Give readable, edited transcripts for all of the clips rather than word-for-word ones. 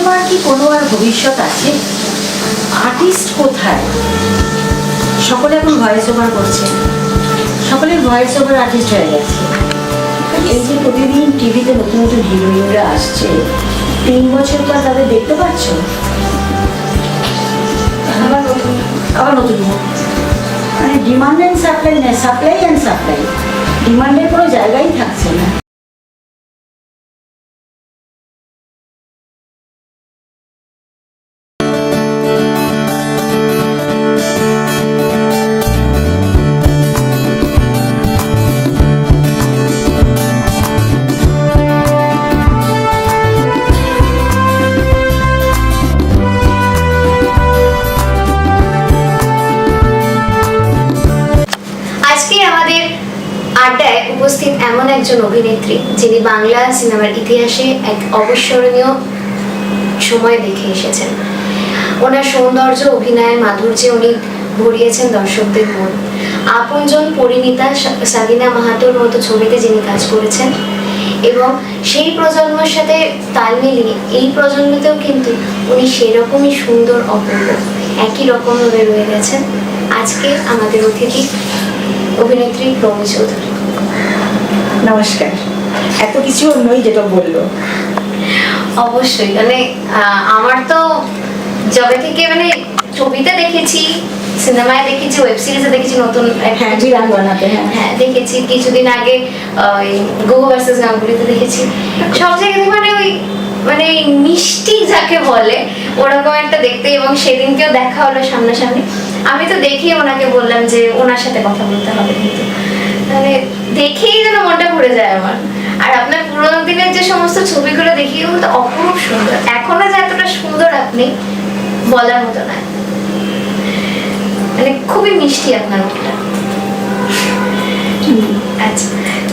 সিনেমার কি কোনো আর ভবিষ্যৎ আছে? আর্টিস্ট কোথায়? সকলে এখন ভয়েস ওভার করছে, সকলের ভয়েস ওভার আর্টিস্ট হয়ে গেছে। এই যে প্রতিদিন টিভিতে নতুন নতুন হিরোইনরা আসছে, 3 বছর পর তাদের দেখতে পাচ্ছ, আবার নতুন মানে ডিমান্ড অ্যান্ড সাপ্লাই না, সাপ্লাই অ্যান্ড সাপ্লাই, ডিমান্ডের কোনো জায়গাই থাকছে না। আড্ডায় উপস্থিত এমন একজন অভিনেত্রী যিনি বাংলা সিনেমার ইতিহাসে এক অবিস্মরণীয় সময় দেখে এসেছেন। ওনার সৌন্দর্য, অভিনয়ের মাধুর্যে উনি ভরিয়েছেন দর্শকদের মন। আপনজন, পরিণীতা, সাবিনা মাহাতোর মতো ছবিতে যিনি কাজ করেছেন এবং সেই প্রজন্মের সাথে তাল মিলিয়ে এই প্রজন্মতেও কিন্তু উনি সেরকমই সুন্দর, অপূর্ব, একই রকমভাবে রয়ে গেছেন। আজকে আমাদের অতিথি অভিনেত্রী প্রমি চৌধুরী। নমস্কার। এত কিছু নই যেটা বললো। অবশ্যই মানে আমার তো যবে থেকে মানে ছবিতে দেখেছি, সিনেমায় দেখেছি, ওয়েব সিরিজে দেখেছি, নতুন হ্যাঁ দেখেছি, কিছুদিন আগে গুগু ভার্সেস গাঙ্গুলিতে দেখেছি, সব জায়গায় মানে ওই মানে মিষ্টি যাকে বলে ওরকম একটা দেখতে। এবং সেদিনকেও দেখা হলো সামনাসামনি। আমি তো দেখি ওনাকে বললাম যে ওনার সাথে কথা বলতে হবে, কিন্তু মানে দেখেই যেন মনটা ভরে যায় আমার। আর আপনার পুরোনো দিনের যে সমস্ত ছবিগুলো দেখি ওগুলো তো অপরূপ সুন্দর, এখনো যে এতটা সুন্দর আপনি বলার মতো না, মানে খুবই মিষ্টি আপনার মুখটা। আচ্ছা,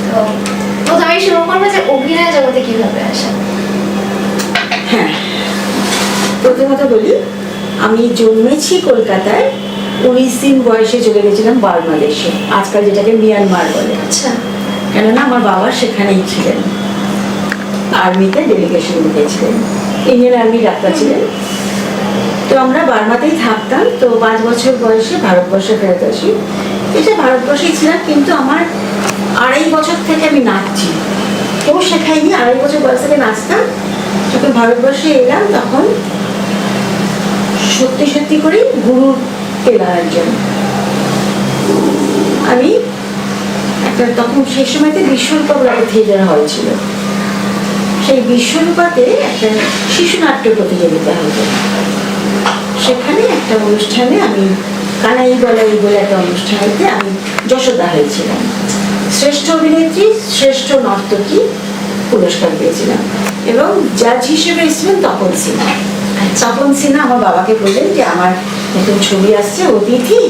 তো প্রথমে শুরু করবো যে অভিনয় জগতে কিভাবে আসা। হ্যাঁ, প্রথমত বলি, আমি জন্মেছি কলকাতায়, 19 দিন বয়সে চলে গেছিলাম বাংলাদেশে, আজকাল যেটাকে মিয়ানমার বলে। আচ্ছা। কেননা আমার বাবা সেখানেই ছিলেন, আর্মিতে ডেলিগেশন দিয়েছিলেন, ইন্ডিয়ান আর্মি ডাক্তার ছিলেন। তো আমরা বার্মাতেই থাকতাম। তো 5 বছর বয়সে ভারতবর্ষে ফেরত আসি। এটা ভারতবর্ষেই ছিলাম, কিন্তু আমার 2.5 বছর থেকে আমি নাচছি, কেউ শেখায়নি। 2.5 বছর বয়স থেকে নাচতাম। যখন ভারতবর্ষে এলাম তখন সত্যি সত্যি করেই গুরু পেলাম একজন। আমি একটা তখন সেই সময়তে বিশ্বরূপা বলে একটা থিয়েটার হল ছিল, সেই বিশ্বরূপাতে একটা শিশু নাট্য প্রতিযোগিতা হতো। সেখানে একটা অনুষ্ঠানে আমি কানাই বলা এই বলে একটা অনুষ্ঠানেতে আমি যশোদা হয়েছিলাম। শ্রেষ্ঠ অভিনেত্রী, শ্রেষ্ঠ নর্তকী পুরস্কার পেয়েছিলাম। এবং জাজ হিসেবে এসেছিলেন তপন সিনহা। তপন সিনহা আমার বাবাকে বললেন যে আমার নতুন ছবি আসছে অতিথি,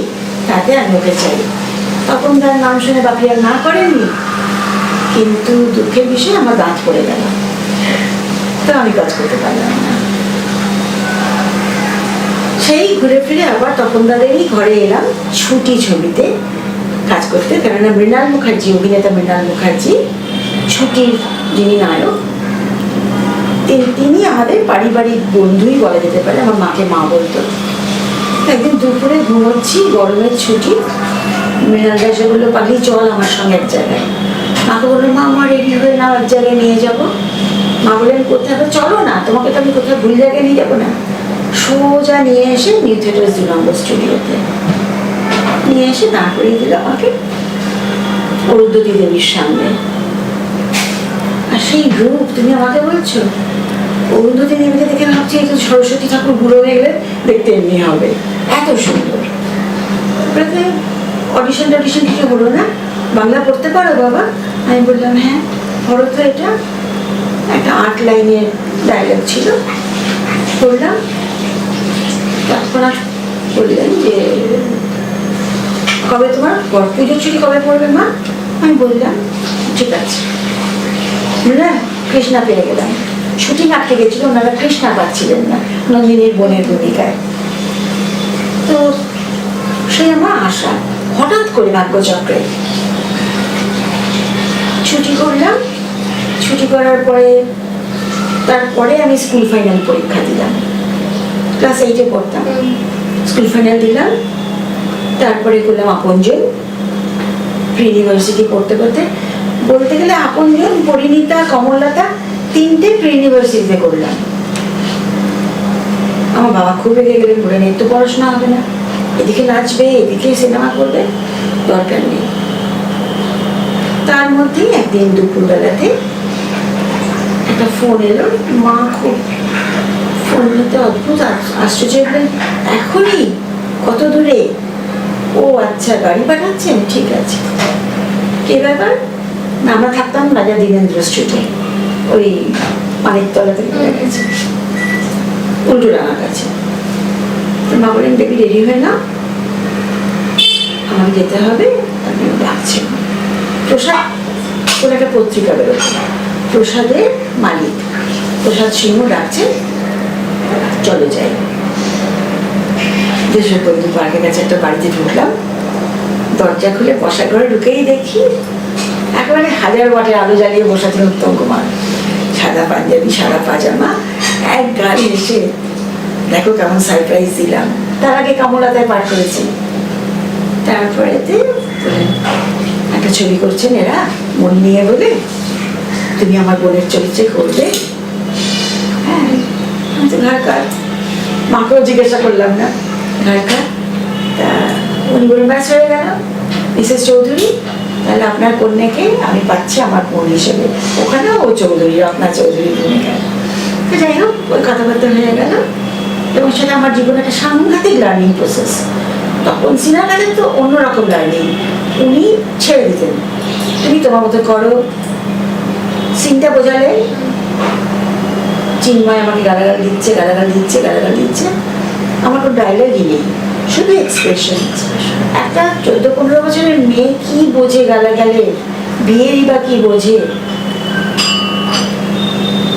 তাতে আমি ওকে চাই। তখন তার নাম শুনে বাপি আর না করেননি, কিন্তু দুঃখের বিষয় আমার দাঁত পড়ে গেল, তো আমি কাজ করতে পারলাম না। সেই ঘুরে ফিরে আবার তখন তাদেরই ঘরে এলাম ছুটি ছবিতে কাজ করতে। কেননা মৃণাল মুখার্জি, অভিনেতা মৃণাল মুখার্জি, ছুটির যিনি নায়ক, তিনি আমাদের পারিবারিক বন্ধুই বলা যেতে পারে। আমার মাকে মা বলতো। একদিন দুপুরে ঘুমোচ্ছি, গরমের ছুটি, মৃণাল এসে বললো পাগলি চল আমার সঙ্গে এক জায়গায়। মাকে বললো মা আমার রেডি হয়ে নাও, এক জায়গায় নিয়ে যাবো। মা বললেন কোথায়? চলো না, তোমাকে তো আমি কোথাও ভুল জায়গায় নিয়ে যাবো না। সোজা নিয়ে এসে নিউ থিয়েটার্স 2 নম্বর স্টুডিওতে নিয়ে এসে দাঁড় করিয়ে দিল আমাকে অরুন্ধতী দেবীর সামনে। আর সেই রূপ, তুমি আমাকে বলছো অরুন্ধতী দেবীকে দেখে ভাবছি এই তো সরস্বতী ঠাকুর বুড়ো হয়ে গেলে দেখতে এমনি হবে, এত সুন্দর। অডিশন কিছু হলো না। বাংলা পড়তে পারো বাবা? আমি বললাম হ্যাঁ। পড়ো তো, এটা একটা 8 লাইনের ডায়লগ ছিল, পড়লাম। তৎক্ষণাৎ বললেন যে কবে তোমার পুজোর ছুটি কবে পড়বে মা? আমি বললাম ঠিক আছে। না, কৃষ্ণা পেয়ে গেলাম। শুটিং আটকে গেছিল, ওনারা কৃষ্ণা পাচ্ছিলেন না নন্দিনীর বোনের ভূমিকায়। তো সেই আমার আশা, হঠাৎ করে ভাগ্যচক্রে ছুটি করলাম। ছুটি করার পরে তারপরে আমি স্কুল ফাইনাল পরীক্ষা দিলাম, ক্লাস 8-এ পড়তাম। স্কুল ফাইনাল দিলাম, তারপরে করলাম আপনজন, প্রি ইউনিভার্সিটি পড়তে পড়তে, বলতে গেলে আপনজন, পরিণীতা, কমললতা, 3টে প্রি ইউনিভার্সিটিতে করলাম। আমার বাবা খুব রেগে গেলেন, বললেন এত পড়াশোনা হবে না, এদিকে নাচবে এদিকে সিনেমা করবে, দরকার নেই। তার মধ্যেই একদিন দুপুরবেলাতে একটা ফোন এলো, মা খুব ফোন নিতে অদ্ভুত আশ্চর্য হলেন, এখনই? কত দূরে? ও আচ্ছা, গাড়ি পাঠাচ্ছেন, ঠিক আছে। কে ব্যাপার? না, আমরা থাকতাম রাজা দীনেন্দ্র স্ট্রিটে, ওই মানিকতলা থেকে গেছে, উল্টোডাঙার কাছে। মা বলেন বেবি রেডি হয়ে না, আমাকে যেতে হবে, আপনি ডাকছেন। প্রসাদ, ওর একটা পত্রিকা বেরোচ্ছে, প্রসাদের মালিক প্রসাদ সিংহ ডাকছে, চলে যাই। দেশবন্ধু পার্কের কাছে একটা বাড়িতে ঢুকলাম, দরজা খুলে বসা ঘরে ঢুকেই দেখি একেবারে 1000 ওয়াটের আলো জ্বালিয়ে বসাতেন উত্তম কুমার, সাদা পাঞ্জাবি, সাদা পাজামা, এক গাড়ি এসে দেখো কেমন সারপ্রাইজ দিলাম। তার আগে কমলাতায় পার করেছি। তারপরেতে একটা ছবি করছেন এরা মন নিয়ে, বলে তুমি আমার বোনের চরিত্রে করবে। হ্যাঁ, আমি তো ঘর কাজ, মাকেও জিজ্ঞাসা করলাম না, ঘর কাজ। তা উনি বলুন ব্যাস হয়ে গেল, মিসেস চৌধুরী, তাহলে আপনার কন্যাকে আমি পাচ্ছি আমার বোন হিসেবে। ওখানেও ও চৌধুরী, রত্না চৌধুরীর ভূমিকা। যাই হোক, ওই কথাবার্তা হয়ে গেল, এবং সেটা আমার জীবনে একটা সাংঘাতিক লার্নিং প্রসেস। তখন সিনেমাটা তো অন্যরকম লার্নিং, উনি ছেড়ে দিতেন, তুমি তোমার মতো করো। সিনটা বোঝালে চিন্ময় আমাকে গালাগাল দিচ্ছে, গালাগাল দিচ্ছে, গালাগাল দিচ্ছে, আমার কোনো ডায়লগই নেই, শুধু এক্সপ্রেশন। একটা 14-15 বছরের মেয়ে কি বোঝে গালাগালে, বিয়েরই বা কি বোঝে?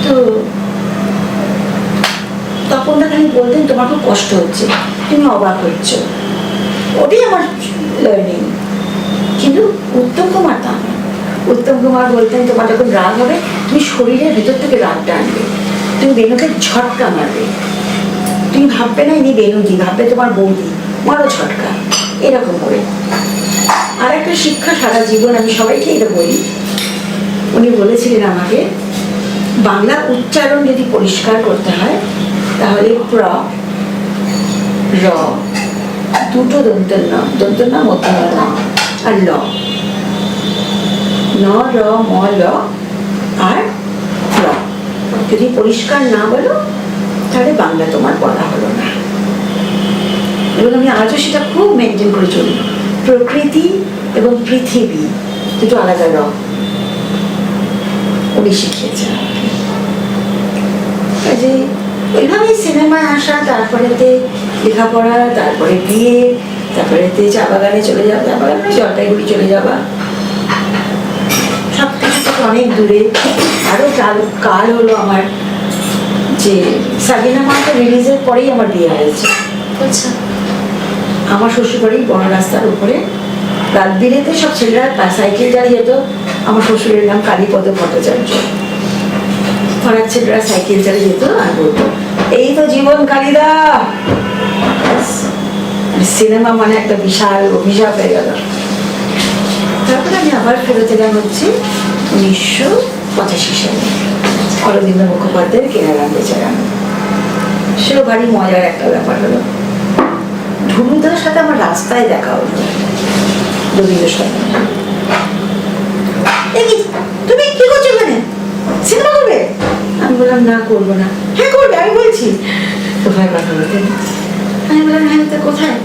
তো তখন না খালি বলতেন তোমার খুব কষ্ট হচ্ছে, তুমি অবাক হচ্ছ, ওটাই আমার লার্নিং। কিন্তু উত্তম কুমার তা না। উত্তম কুমার বলতেন তোমার যখন রাগ হবে, তুমি শরীরের ভেতর থেকে রাগটা আনবে, তুমি বেনুকে ঝটকা মারবে, তুমি ভাববে না ইনি বেনুদি, ভাববে তোমার বৌদি, মারো ঝটকা, এরকম করে। আর একটা শিক্ষা সারা জীবন, আমি সবাইকে এটা বলি, উনি বলেছিলেন আমাকে, বাংলা উচ্চারণ যদি পরিষ্কার করতে হয় তাহলে প্র, র, দুটো দন্তন্য মধ্যম ন, আর ল, ন, র, ম, ল আর র যদি পরিষ্কার না বলো তাহলে বাংলা তোমার বলা হলো না। এবং আমি আজও সেটা খুব মেনটেন করে চলি। প্রকৃতি এবং পৃথিবী দুটো আলাদা রং, উনি শিখিয়েছেন আমাকে। কাজে ওইভাবেই সিনেমায় আসা, তারপরেতে লেখাপড়া, তারপরে বিয়ে, তারপরেতে চা বাগানে চলে যাওয়া, চা বাগানে জলপাইগুড়ি চলে যাওয়া, সব কিছু থেকে অনেক দূরে। আরও কাল হলো আমার, যে সাবিনা মাকে রিলিজের পরেই আমার বিয়ে হয়েছে। আচ্ছা, আমার শ্বশুরবাড়ি বড় রাস্তার উপরে, রাত বিরেতে সব ছেলেরা সাইকেল চালিয়ে যেত। আমার শ্বশুরের নাম কালীপদ ভট্টাচার্য। পাড়ার ছেলেরা সাইকেল চালিয়ে যেত আর বলতো এই তো জীবন কালিদা। সিনেমা মানে একটা বিশাল অভিশাপ হয়ে গেল। তারপরে আমি আবার ফেরত এলাম হচ্ছে 1985 সালে, অরবিন্দ মুখোপাধ্যায়ের কেনারাম বেচারাম। সেও ভারী মজার একটা ব্যাপার হলো, ঢুলুদার সাথে আমার রাস্তায় দেখা হলো রবীন্দ্র সদনে। তুমি কি করছো এখানে, সিনেমা করবে? আমি বললাম না, করবো না। হ্যাঁ করবে, আমি বলছি। কোথায় কথা বলতেন? আমি বললাম হ্যাঁ, তো কোথায়?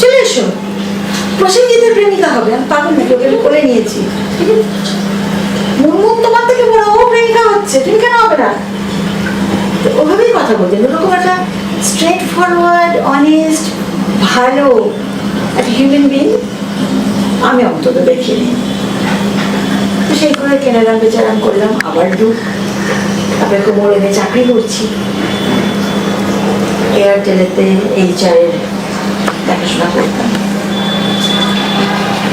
চলে এসো, প্রসেনজিতের প্রেমিকা হবে। আমি পাগল নাকি, ওকে করে নিয়েছি। মুনমুন তোমার থেকে বড়, ও প্রেমিকা হচ্ছে, তুমি কেন হবে না? ওভাবেই কথা বলতেন, ওরকম একটা স্ট্রেট ফরওয়ার্ড, অনেস্ট, ভালো একটা হিউম্যান বিং আমি অন্তত দেখিনি। তো সেই করে কেনারাম বেচারাম করলাম, আবার তারপরে কোমর এনে চাকরি করছি এয়ারটেলেতে, HR এর দেখাশোনা করতাম।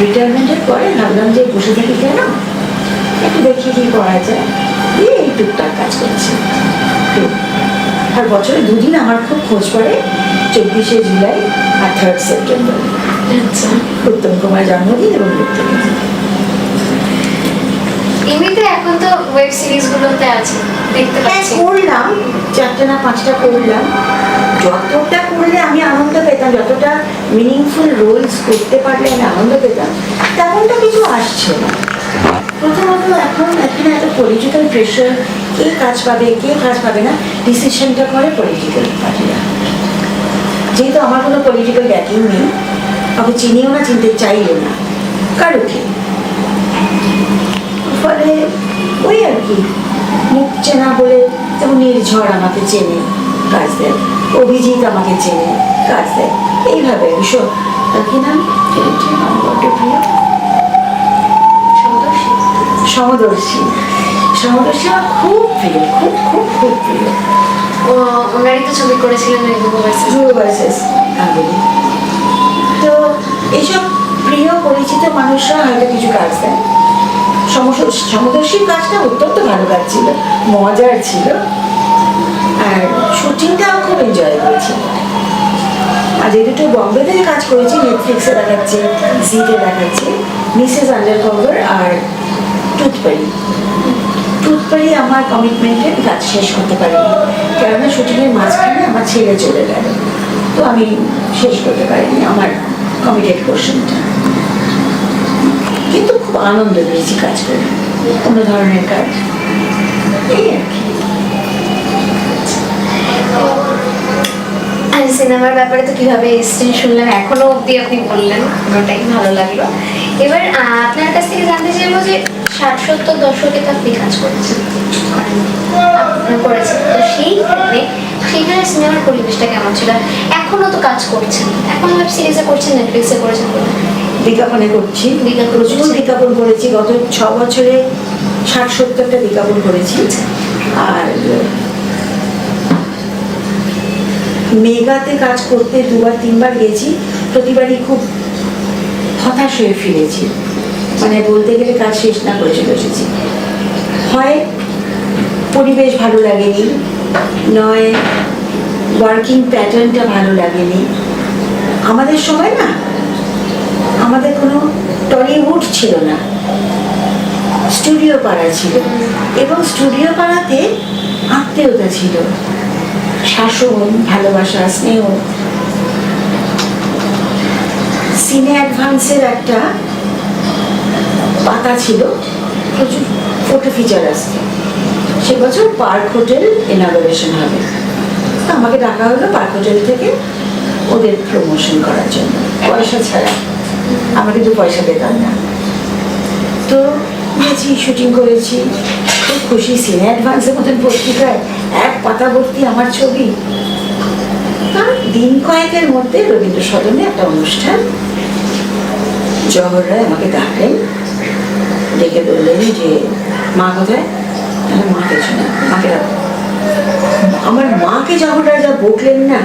রিটায়ারমেন্টের পরে ভাবলাম যে বসে থাকি কেন, একটু দেখি কি করা যায়। এই টুকটাক কাজ করছি। আর বছরে দুদিন আমার খুব খোঁজ পড়ে, 24শে জুলাই আর 3rd সেপ্টেম্বর, আচ্ছা। উত্তম কুমার জন্মদিন এবং মৃত্যুদিন। এমনিতে এখন তো ওয়েব সিরিজ গুলোতে আছে, দেখতে হ্যাঁ পাচ্ছি। করলাম, 4টা না 5টা করলাম। যতটা করলে আমি আনন্দ পেতাম, যতটা মিনিংফুল রোলস করতে পারলে আমি আনন্দ পেতাম, তেমনটা কিছু আসছে না। প্রথমত এখন এখানে এত পলিটিক্যাল প্রেশার, কে কাজ পাবে কে কাজ পাবে না, ডিসিশনটা করে পলিটিক্যাল পার্টিরা। যেহেতু আমার কোনো পলিটিক্যাল ব্যাকিং নেই, কাউকে চিনিও না, চিনতে চাইও না কারোকে, ফলে ওই আর কি মুখ চেনা বলে, যেমন নির্ঝর আমাকে চেনে, কাজ দেয়, অভিজিৎ আমাকে চেনে, কাজ দেয়, এইভাবে ভীষণ কি নাম আমার বড্ড প্রিয়, সমদর্শী। সমদর্শী আমার খুব প্রিয়, খুব খুব খুব প্রিয়। ওনারই তো ছবি করেছিলেন True versus Angoli। তো এইসব প্রিয় পরিচিত মানুষরা হয়তো কিছু কাজ দেয়। সমদর্শীর কাজটা অত্যন্ত ভালো কাজ ছিল, মজার ছিল, আর শুটিংটাও খুব এনজয় করেছি। আর যে দুটো বম্বে থেকে কাজ করেছি, নেটফ্লিক্সে দেখাচ্ছে, জিতে দেখাচ্ছে, মিসেস আন্ডারকভার আর টুথপারি। টুথপারি আমার কমিটমেন্টের কাজ শেষ করতে পারিনি, কেননা শুটিংয়ের মাঝখানে আমার ছেলে চলে গেল, তো আমি শেষ করতে পারিনি আমার কমিটেড পোর্শনটা। কিন্তু খুব আনন্দ পেয়েছি কাজ করে, অন্য ধরনের কাজ, এই আর কি। সিনেমার ব্যাপারে তো কিভাবে এসছেন শুনলাম, এখনো অব্দি আপনি বললেন, ওটাই ভালো লাগলো। এবার আপনার কাছ থেকে জানতে চাইবো যে 60-70 দশকে তো আপনি কাজ করেছেন, করেছেন, তো সেইখানে সিনেমার পরিবেশটা কেমন ছিল? এখনো তো কাজ করছেন, এখন ওয়েব সিরিজে করছেন, নেটফ্লিক্সে করেছেন, বিজ্ঞাপনে করছি, প্রচুর বিজ্ঞাপন করেছি, গত 6 বছরে 60-70টা বিজ্ঞাপন করেছি। আর মেগাতে কাজ করতে 2-3বার গেছি, প্রতিবারই খুব হতাশ হয়ে ফিরেছি, মানে বলতে গেলে কাজ শেষ না করে চলে এসেছি। হয় পরিবেশ ভালো লাগেনি, নয় ওয়ার্কিং প্যাটার্নটা ভালো লাগেনি। আমাদের সময় না, আমাদের কোনো টলিউড ছিল না, স্টুডিও পাড়া ছিল, এবং স্টুডিও পাড়াতে আত্মীয়তা ছিল, শাসন, ভালোবাসা, স্নেহ। সিনে অ্যাডভান্সের একটা পাতা ছিল, প্রচুর ফটো ফিচার আসতো। সে বছর পার্ক হোটেল ইনঅগারেশন হবে, আমাকে ডাকা হলো পার্ক হোটেল থেকে ওদের প্রমোশন করার জন্য, পয়সা ছাড়া, আমরা কিন্তু পয়সা পেতাম না। তো গেছি, শুটিং করেছি, খুব খুশি। সিনে অ্যাডভান্সের মতন পত্রিকায় 1 পাতা ভর্তি আমার ছবি। তার দিন কয়েকের মধ্যে রবীন্দ্র সদনে একটা অনুষ্ঠান, জহর রায় আমাকে ডাকলেন, ডেকে বললেন যে মা কোথায়? মা কিছু না, মাকে ডাকো। আমার মাকে জহর রায় যা বকলেন না,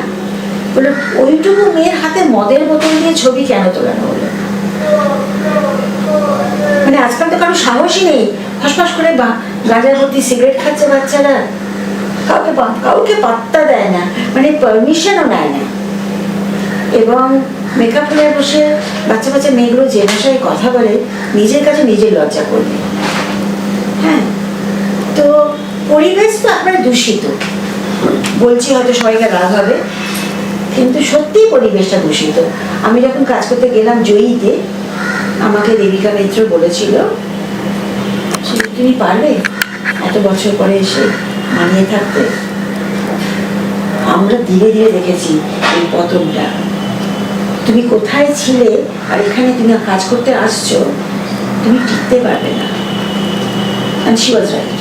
বলে ওইটুকু মেয়ের হাতে মদের বোতল দিয়ে ছবি কেন তোলানো হলো? মানে আজকাল তো কারো সাহসই নেই, ফসফস করে গাঁজা ভর্তি সিগারেট খাচ্ছে বাচ্চারা, কাউকে পাত্তা দেয় না, মানে পারমিশনও নেয় না। এবং মেকআপ করে বসে বাচ্চা বাচ্চা মেয়েগুলো যে ভাষায় কথা বলে, নিজের কাছে নিজের লজ্জা করবে। হ্যাঁ, তো পরিবেশ তো আপনার দূষিত, বলছি হয়তো সবাইকে রাগ হবে, কিন্তু সত্যিই পরিবেশটা দূষিত। আমি যখন কাজ করতে গেলাম জয়ীতে, আমাকে দেবিকা মিত্র বলেছিল, তুমি পারবে এত বছর পরে এসে মানিয়ে থাকতে? আমরা ধীরে ধীরে দেখেছি এই পতনটা, তুমি কোথায় ছিলে আর এখানে তুমি কাজ করতে আসছো, তুমি টিকতে পারবে না। And she was right.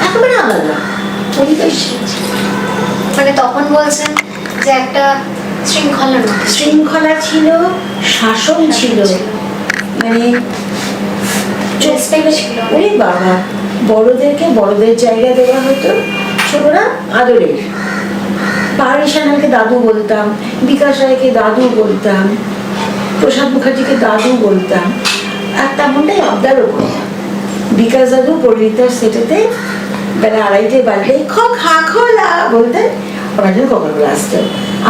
একেবারে আলাদা পরিবেশ। মানে তখন বলছেন যে একটা শৃঙ্খলা ছিল, শাসন ছিল, মানে ওরে বাবা, বড়দেরকে বড়দের জায়গা দেওয়া হতো, ছোটরা আদরের। পাহাড়ি সানালকে দাদু বলতাম, বিকাশ রায়কে দাদু বলতাম, প্রসাদ মুখার্জিকে দাদু বলতাম, আর তেমনটাই আবদারও করতাম। বিকাশ দাদু পরিণীতার সেটেতে বেলা 2:30 বাজলে খোলা বলতেন, ওনার জন্য কোকাকোলা আসতো।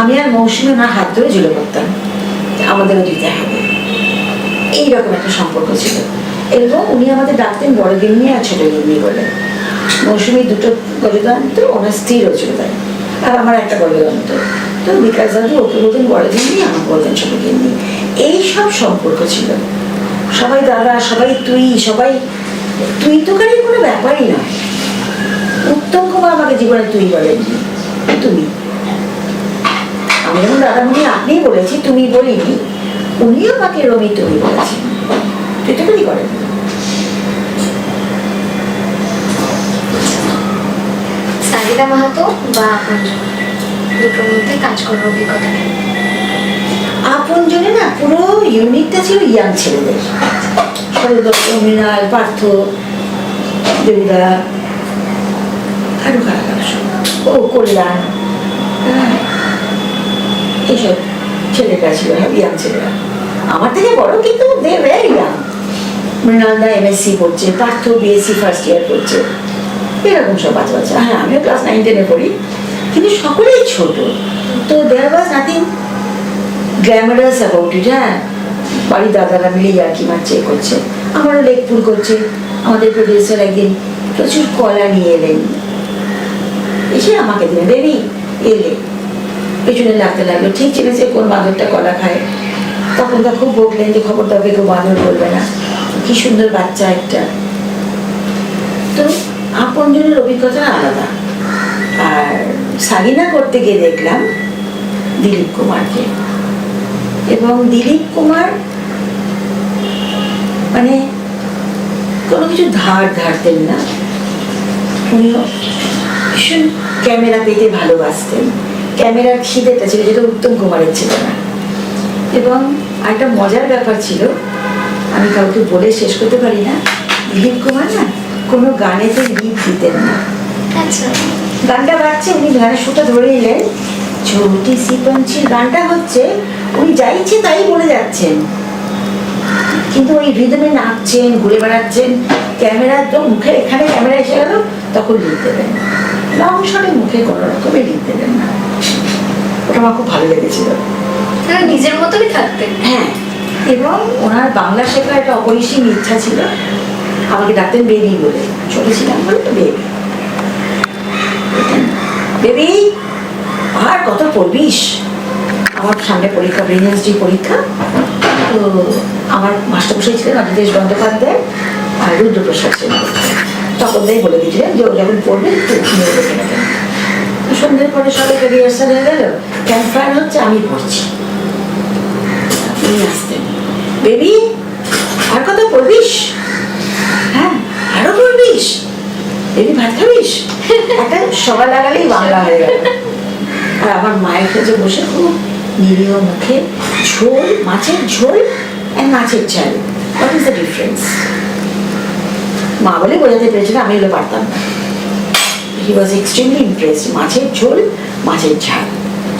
আমি আর মৌসুমী ওনার হাত ধরে ঝুলে পড়তাম, আমাদেরও দিতে হবে, এইরকম একটা সম্পর্ক ছিল। এবং উনি আমাদের ডাকতেন বড় গিন্নি আর ছোট গিন্নি বলে। মৌসুমী 2টো গজদান্ত, ওনার স্ত্রীরও ছিল তাই, আর আমার একটা গজদান্ত। তো বিকাশ দাদু ওকে বলতেন বড় গিন্নি, আমাকে বলতেন ছোট গিন্নি। এইসব সম্পর্ক ছিল। সবাই দাদা, সবাই তুই, সবাই তুই তোকারির কোনো ব্যাপারই নয়। উত্তম কুমার আমাকে জীবনে তুই বলেননি, তুমি। আমি যেমন দাদামণি আপনিই বলেছি, তুমি বলিনি। উনিও আমাকে রমি তুমি বলেছেন, এটুকুই করেন। সাজিদা মাহাতো বা আপনজন, দুটোর মধ্যে কাজ করার অভিজ্ঞতা কেন? আপনজনে না পুরো ইউনিটটা ছিল ইয়াং ছেলেদের, সরদত্ত, মৃণাল, পার্থ, দেবুদা, আরো কারা ও কল্যাণ, এইসব ছেলেরা ছিল, ইয়াং ছেলেরা, আমার থেকে বড় কিন্তু দে ভেরি ইয়াং। মৃণালদা MSc পড়ছে, পার্থ BSc ফার্স্ট ইয়ার পড়ছে, এরকম সব বাচ্চা বাচ্চা। হ্যাঁ, আমিও ক্লাস 9-10-এ পড়ি, কিন্তু সকলেই ছোট। তো there was nothing glamorous about it. হ্যাঁ, বাড়ির দাদারা মিলে ইয়ার্কি মারছে, করছে, আমারও লেগ পুল করছে। আমাদের প্রডিউসার একদিন প্রচুর কলা নিয়ে এলেন, এসে আমাকে দিলেন, বেবি এলে, পেছনে লাগতে লাগলো, ঠিক চিনেছে কোন বাঁদরটা কলা খায়। তখন তা খুব বকলেন যে খবরদার কেউ বাঁদর বলবে না, কি সুন্দর বাচ্চা একটা। তো আপনজনের অভিজ্ঞতা আলাদা। আর সাগিনা করতে গিয়ে দেখলাম দিলীপ কুমারকে, এবং দিলীপ কুমার মানে কোনো কিছু ধারতেন না। উনিও ভীষণ ক্যামেরা পেতে ভালোবাসতেন, ক্যামেরার খিদেটা ছিল, যেটা উত্তম কুমারের ছিল না। এবং একটা মজার ব্যাপার ছিল, আমি কাউকে বলে শেষ করতে পারি না, দিলীপ কুমার না কোনো গানেতে লিপ দিতেন না। আচ্ছা, গানটা বাজছে, উনি গানের সুটা ধরে নিলেন, ছোটি সি পঞ্চির গানটা হচ্ছে, উনি যা ইচ্ছে তাই বলে যাচ্ছেন, কিন্তু ওই রিদমে নাচছেন, ঘুরে বেড়াচ্ছেন। ক্যামেরা একদম মুখে, এখানে ক্যামেরা এসে গেল, তখন লিপ দেবেন, লং শটে মুখে কোনো রকমের লিপ দেবেন না। ওটা আমার খুব ভালো লেগেছিল। নিজের মতনই থাকতেন। হ্যাঁ, এবং ওনার বাংলা শেখার একটা অপরিসীম ইচ্ছা ছিল। আমাকে ডাকতেন বেবি বলে, ছোট ছিলাম বলে তো বেবি, বেবি আর কত পড়বিস। আমার সামনে পরীক্ষা, ব্রিলিয়ান্স পরীক্ষা। তো আমার মাস্টারমশাই ছিলেন অজিতেশ বন্দ্যোপাধ্যায় আর রুদ্রপ্রসাদ ছিলেন। তখন তাই বলে দিয়েছিলেন যে ও যখন পড়বে তো নিয়ে দেখে নেবেন। সন্ধ্যের পরে সবাইকে রিহার্সাল হয়ে গেল, ক্যাম্প ফায়ার হচ্ছে, আমি পড়ছি। উনি আসতেন, বেবি আর কত পড়বিস, হ্যাঁ আরো পড়বিস, বেবি ভাত খাবিস। একটা সবার লাগালেই বাংলা হয়ে গেল। আর আমার মায়ের কাছে বসে খুব নিরীহ মুখে ঝোল, মাছের ঝোল আর মাছের ঝাল, হোয়াট ইজ দ্য ডিফারেন্স? মা বলে বোঝাতে পেরেছিল, আমি এগুলো পারতাম না। হি ওয়াজ এক্সট্রিমলি ইমপ্রেসড। মাছের ঝোল, মাছের ঝাল,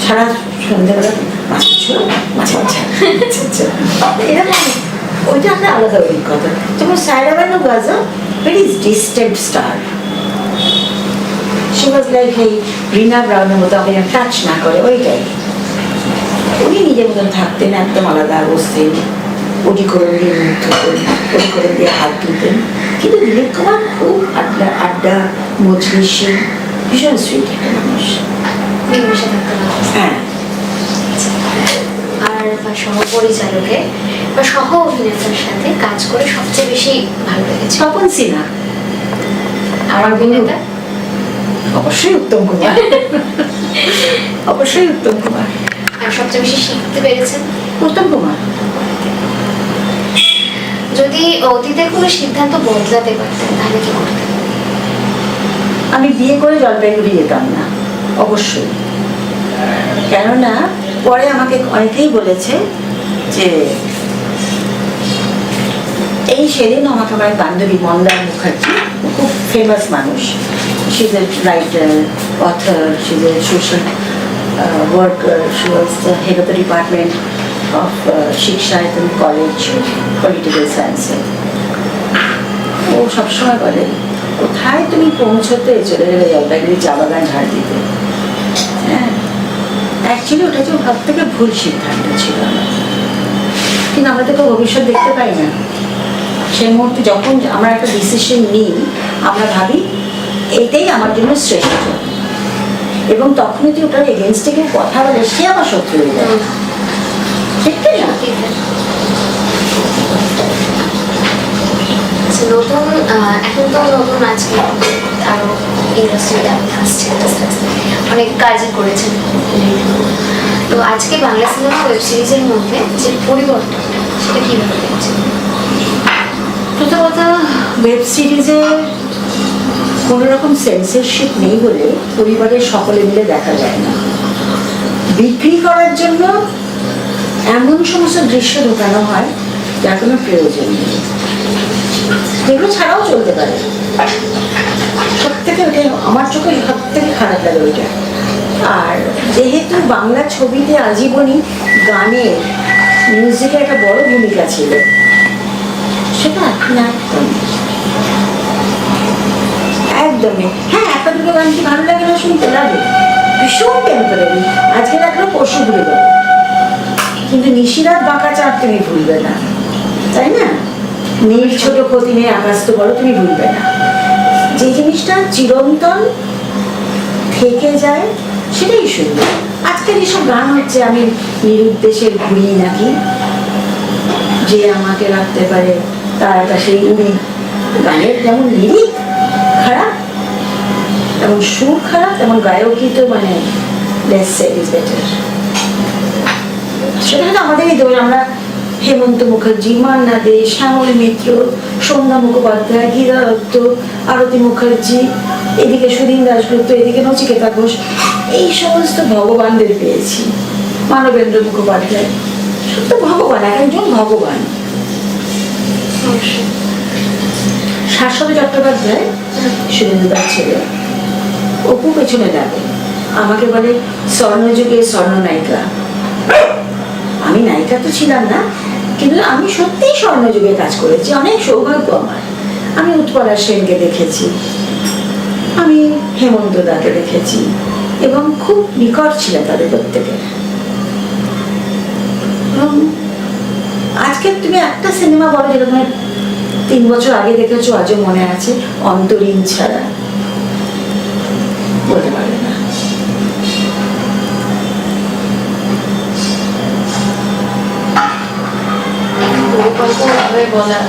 সারা সন্ধ্যাবেলা মাছের ঝোল, মাছের ঝাল, এরকম। ওইটা একটা আলাদা অভিজ্ঞতা। যেমন Saira Banu was a very distant star. She was like এই রিনা ব্রাউনের মতো আমাকে টাচ না করে, ওইটাই। উনি নিজের মতন থাকতেন, একদম আলাদা বসতেন, ওটি করে দিয়ে মুখ ধুতেন, ওটি করে দিয়ে হাত ধুতেন। কিন্তু দিলীপ কুমার খুব আড্ডা মজলিসি, ভীষণ সুইট একটা মানুষ। হ্যাঁ। আর সহপরিচালকে বা সহ অভিনেতার সাথে কাজ করে সবচেয়ে বেশি ভালো লেগেছে? স্বপন সিনহা। আমার অভিনেতা অবশ্যই উত্তম কুমার, অবশ্যই উত্তম কুমার। আর সবচেয়ে বেশি শিখতে পেরেছেন? উত্তম কুমার। যদি অতীতের কোনো সিদ্ধান্ত বদলাতে পারতেন তাহলে কি করতেন? আমি বিয়ে করে জলপাইগুড়ি যেতাম না, অবশ্যই। কেননা পরে আমাকে অনেকেই বলেছে যে এই সেদিন আমাকে আমার বান্ধবী মন্দার মুখার্জি, খুব ফেমাস মানুষ, she is a writer, author, she is a social worker, she was the head of the department of Shikshayatan college political সায়েন্সে। ও সবসময় বলে কোথায় তুমি পৌঁছতে চলে গেলে জলপাইগুড়ি চা বাগান ঝাড় দিতে। হ্যাঁ, অ্যাকচুয়ালি ওটা যে সব থেকে ভুল সিদ্ধান্ত ছিল আমার। কিন্তু আমরা তো ভবিষ্যৎ দেখতে পাই না। সেই মুহূর্তে যখন আমরা একটা ডিসিশন নিই, আমরা ভাবি এইটাই আমার জন্য শ্রেষ্ঠ, এবং তখনই তুই ওটার এগেনস্টে কেউ কথা বলে সে আমার শত্রু হয়ে যাবে। ঠিক না? নতুন এখন তো নতুন আজকে আরো ইন্ডাস্ট্রিতে আপনি আসছেন, আস্তে আস্তে অনেক কাজই করেছেন। তো আজকে বাংলা সিনেমা ওয়েব সিরিজের মধ্যে যে পরিবর্তন সেটা কিভাবে দেখছেন? প্রথমত ওয়েব সিরিজে কোনো রকম সেন্সরশিপ নেই বলে পরিবারের সকলে মিলে দেখা যায় না। বিক্রি করার জন্য এমন সমস্ত দৃশ্য ঢোকানো হয় যার কোনো প্রয়োজন নেই, এগুলো ছাড়াও চলতে পারে। সব থেকে ওটাই আমার চোখে সব থেকে খারাপ লাগে ওইটা। আর যেহেতু বাংলা ছবিতে আজীবনই গানের মিউজিকের একটা বড় ভূমিকা ছিল, সেটা এখন একদমই হ্যাঁ, একটা দুটো গান কি ভালো লাগে না? শুনতে লাগে, ভীষণ টেম্পোরারি। আজকে লাগলো পরশু ভুলে যাবে, কিন্তু নিশিরাত বাঁকা চাঁদ তুমি ভুলবে না, তাই না? নীল ছোট ক্ষতি নেই আকাশ তো বড় তুমি ভুলবে না। যে জিনিসটা চিরন্তন থেকে যায় সেটাই সুন্দর। আজকাল এসব গান হচ্ছে আমি নিরুদ্দেশের ঘুরি নাকি, যে আমাকে রাখতে পারে তার কাছে উড়ি। গানের যেমন লিরিক খারাপ, তেমন সুর খারাপ, তেমন গায়কই তো মানে লেস সেড ইজ বেটার। সেটা হয়তো আমাদেরই দোষ। আমরা হেমন্ত মুখার্জি, মান্না দে, শ্যামল মিত্র, সন্ধ্যা মুখোপাধ্যায়, গীতা দত্ত, আরতি মুখার্জি, এদিকে সুদীন দাশগুপ্ত, এদিকে নচিকেতা ঘোষ, এই সমস্ত ভগবানদের পেয়েছি। মানবেন্দ্র মুখোপাধ্যায়, সব তো ভগবান, একজন ভগবান। শাশ্বত চট্টোপাধ্যায় সুরেন্দ্রদার ছেলে, অপু পেছনে লাগে, আমাকে বলে স্বর্ণযুগের স্বর্ণ নায়িকা। আমি নায়িকা তো ছিলাম না, কিন্তু আমি সত্যিই স্বর্ণযুগে কাজ করেছি, অনেক সৌভাগ্য আমার। আমি উৎপলা সেনকে দেখেছি, আমি হেমন্ত দাকে দেখেছি, এবং খুব নিকট ছিল তাদের প্রত্যেকে। আজকে তুমি একটা সিনেমা বলো যেটা তুমি 3 বছর আগে দেখেছো আজও মনে আছে, অন্তরীণ ছাড়া বলতে পারবে না। বলা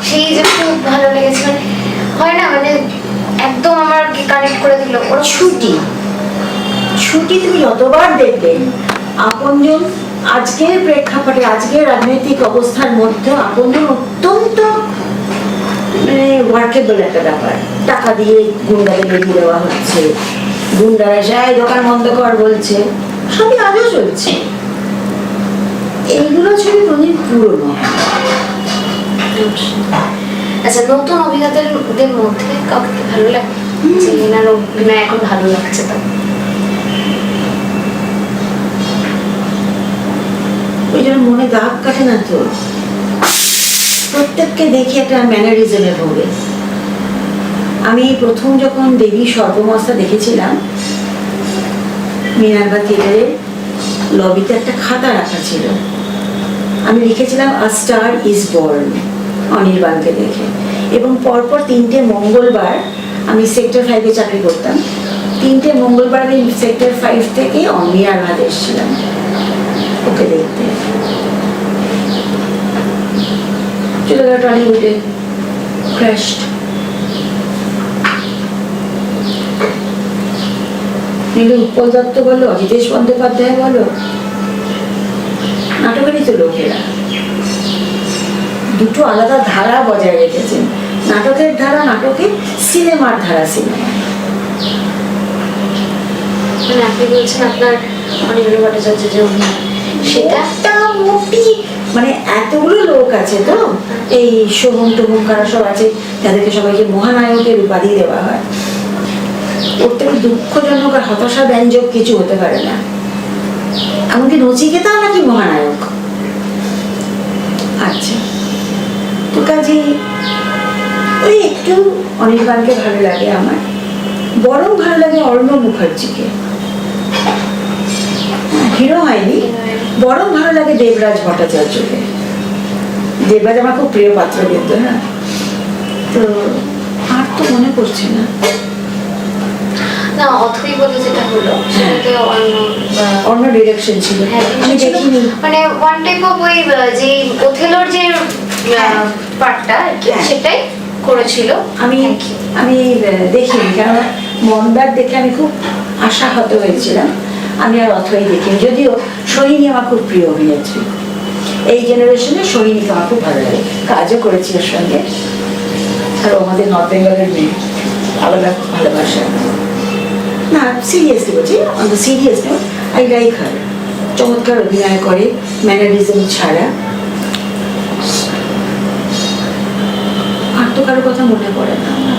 সেই যে খুব ভালো লেগেছে, মানে হয় না, মানে একদম আমার কানেক্ট করে দিল। ওরা ছুটি ছুটি তুমি যতবার দেখবে, আপনজন আজকের প্রেক্ষাপটে আজকের রাজনৈতিক অবস্থার মধ্যে আপনজন অত্যন্ত মানে ওয়ার্কেবল একটা ব্যাপার। টাকা দিয়ে গুন্ডাকে বেরিয়ে দেওয়া হচ্ছে, গুন্ডারা এসে দোকান বন্ধ কর বলছে, সবই আজও চলছে। এইগুলো ছবি কোনদিন পুরনো। আচ্ছা, নতুন অভিনেতাদের মধ্যে কাউকে ভালো লাগে যে এনার অভিনয় এখন ভালো লাগছে? তো ওই জন্য মনে দাগ কাটে না তো, প্রত্যেককে দেখি একটা ম্যানারিজমে ভোগে। আমি প্রথম যখন দেবী সর্বমস্তা দেখেছিলাম, মিনার্ভা থিয়েটারের লবিতে একটা খাতা রাখা ছিল, আমি লিখেছিলাম আ স্টার ইজ বর্ন, অনির্বাণকে দেখে। এবং পরপর 3টে মঙ্গলবার, আমি সেক্টর 5-এ চাকরি করতাম, 3টে মঙ্গলবার আমি সেক্টর 5 থেকে মিনার্ভাতে এসেছিলাম ওকে দেখতে। চলে গেল টলিউডে, ক্র্যাশড। নীলু উৎপল দত্ত বলো, অজিতেশ বন্দ্যোপাধ্যায় বলো, নাটকেরই তো লোকেরা। দুটো আলাদা ধারা বজায় রেখেছেন, নাটকের ধারা নাটকে, সিনেমার ধারা সিনেমা। মানে আপনি বলছেন আপনার অনির্বাণ ভট্টাচার্য যে অভিনয়, সেটা মোটামুটি মানে এতগুলো লোক আছে তো, এই সোহম টোহম কারা সব আছে, যাদেরকে সবাইকে মহানায়কের উপাধি দেওয়া হয়। ওর থেকে দুঃখজনক আর হতাশা ব্যঞ্জক কিছু হতে পারে না। এমনকি নচিকেতাও নাকি মহানায়ক। আচ্ছা, তো কাজে একটু অনির্বাণকে ভালো লাগে আমার, বরং ভালো লাগে অর্ণব মুখার্জিকে। হিরো হয়নি, বরং ভালো লাগে দেবরাজ ভট্টাচার্যকে। দেবরাজ আমার খুব প্রিয় পাত্র কিন্তু। হ্যাঁ, তো আর তো মনে পড়ছে না। না, অথই বলে যেটা হলো সেটা তো অন্য ডিরেকশন ছিল, হ্যাঁ, আমি দেখিনি। মানে ওয়ান টাইপ অফ ওই যে ওথেলোর যে পার্টটা সেটাই করেছিল। আমি দেখিনি, কারণ মন্দার দেখে আমি খুব আশাহত হয়েছিলাম। আমি আর অথই দেখিনি, যদিও সোহিনী আমার খুব প্রিয় অভিনেত্রী। এই জেনারেশনে সোহিনীকে আমার খুব ভালো লাগে, কাজও করেছি ওর সঙ্গে। আর আমাদের নর্থ বেঙ্গলের মেয়ে, আলাদা খুব ভালোবাসা। না, সিরিয়াসলি বলছি, on the serious note, I like her. চমৎকার অভিনয় করে, ম্যানারিজম ছাড়া। আর তো কারো কথা মনে পড়ে না আমার।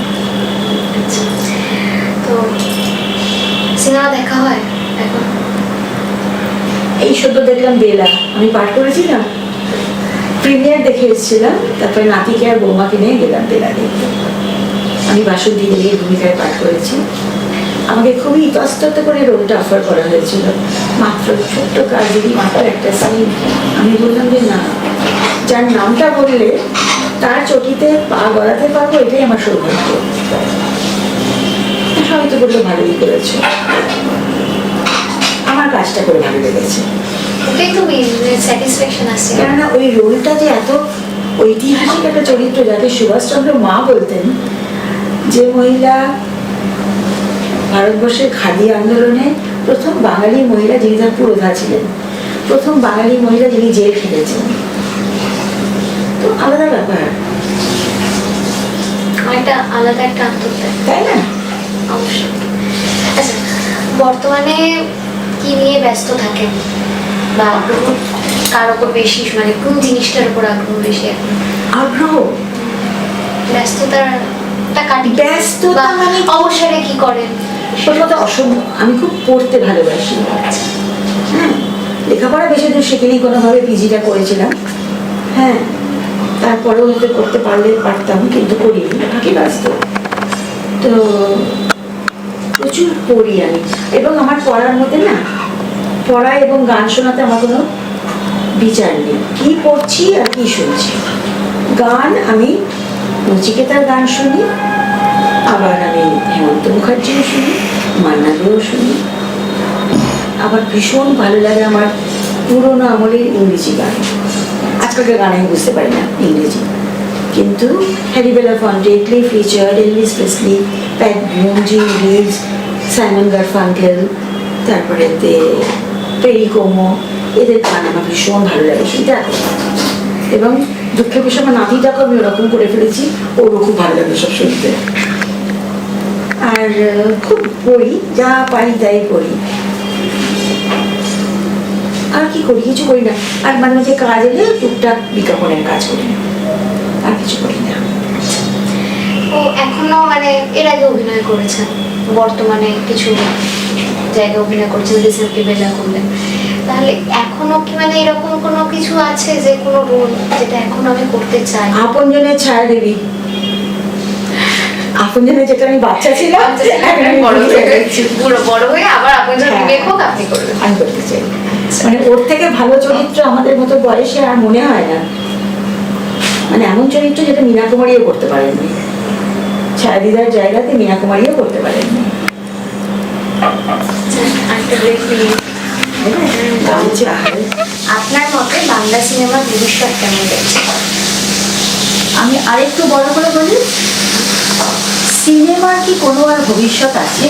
তো সিনেমা দেখা হয় এখন? এই সদ্য দেখলাম বেলা, আমি পাঠ করেছিলাম, প্রিমিয়ার দেখে এসেছিলাম, তারপরে নাতিকে আর বৌমাকে নিয়ে গেলাম বেলা দেখতে। আমি বাসন্তী দেবীর ভূমিকায় পাঠ করেছি। আমাকে খুবই ইতস্তত করে রোলটা অফার করা হয়েছিল, মাত্র ছোট্ট কাজেরই মাত্র একটা সিন। আমি বললাম যে না, যার নামটা বললে তার চটিতে পা গড়াতে পারবো, এটাই আমার সৌভাগ্য। সবাই তো বললো ভালোই করেছে, আমার কাজটা করে ভালো লেগেছে। ওটাই তো স্যাটিসফ্যাকশন আসছে। কেননা ওই রোলটা যে এত ঐতিহাসিক একটা চরিত্র, যাকে সুভাষচন্দ্র মা বলতেন, যে মহিলা ভারতবর্ষের খাদি আন্দোলনে প্রথম বাঙালি মহিলা, যিনি তার পুরোধা ছিলেন, প্রথম বাঙালি মহিলা যিনি জেল খেটেছেন, তো আলাদা ব্যাপার, একটা আলাদা একটা আত্মত্যাগ, তাই না? অবশ্যই। আচ্ছা, বর্তমানে কি নিয়ে ব্যস্ত থাকেন বা আগ্রহ কার ওপর বেশি, মানে কোন জিনিসটার উপর আগ্রহ বেশি এখন? আগ্রহ, ব্যস্ততা কাটি, ব্যস্ততা মানে অবসরে কি করেন? কথা অসম্ভব। আমি খুব পড়তে ভালোবাসি। হ্যাঁ, লেখাপড়া বেশি দূর শিখিনি, কোনোভাবে পিজিটা করেছিলাম। হ্যাঁ, তারপরেও হয়তো করতে পারলে পারতাম, কিন্তু করিনি, থাকি ব্যস্ত। তো প্রচুর পড়ি আমি, এবং আমার পড়ার মধ্যে না, পড়া এবং গান শোনাতে আমার কোনো বিচার নেই। কি পড়ছি আর কি শুনছি। গান আমি নচিকেতার গান শুনি, আবার আমি হেমন্ত মুখার্জিও শুনি, মান্না দেও শুনি। আবার ভীষণ ভালো লাগে আমার পুরোনো আমলের ইংরেজি গান। আজকালকার গান আমি বুঝতে পারি না ইংরেজি, কিন্তু Harry Belafonte, Cliff Richard, Elvis Presley, Pat Boone, Jim Reeves, Simon গারফাঙ্কেল, তারপরে পেরি কোমো, এদের গান আমার ভীষণ ভালো লাগে শুনতে। এবং দুঃখের বিষয় আমার নাতিটাকে আমি ওরকম করে ফেলেছি, ওরও খুব ভালো লাগে সব শুনতে। আর খুব পড়ি, যা পাই তাই পড়ি। আর কি করি, কিছু করি না। আর মাঝে মাঝে কাজ এলে টুকটাক বিজ্ঞাপনের কাজ করি, আর কিছু করি না। ও এখনো মানে এর আগে অভিনয় করেছেন, বর্তমানে কিছু জায়গায় অভিনয় করছেন, রিসেন্টলি বেলা করলেন, তাহলে এখনো কি মানে এরকম কোনো কিছু আছে যে কোনো রোল যেটা এখন আমি করতে চাই? আপনজনের ছায়া দেবী, আপনজনের, যেটা আমি বাচ্চা ছিলাম, বড় হয়ে আবার আপনজন বিবেক হোক আপনি করবেন, আমি করতে চাই। মানে ওর থেকে ভালো চরিত্র আমাদের মতো বয়সে আর মনে হয় না। মানে এমন চরিত্র যেটা মীনা কুমারীও করতে পারেননি, ছায়া দিদার জায়গাতে মীনা কুমারীও করতে পারেননি। আপনার মতে বাংলা সিনেমার ভবিষ্যৎ কেমন দেখছে? আমি আরেকটু বড় করে বলি, সিনেমার কি কোনো আর ভবিষ্যৎ আছে?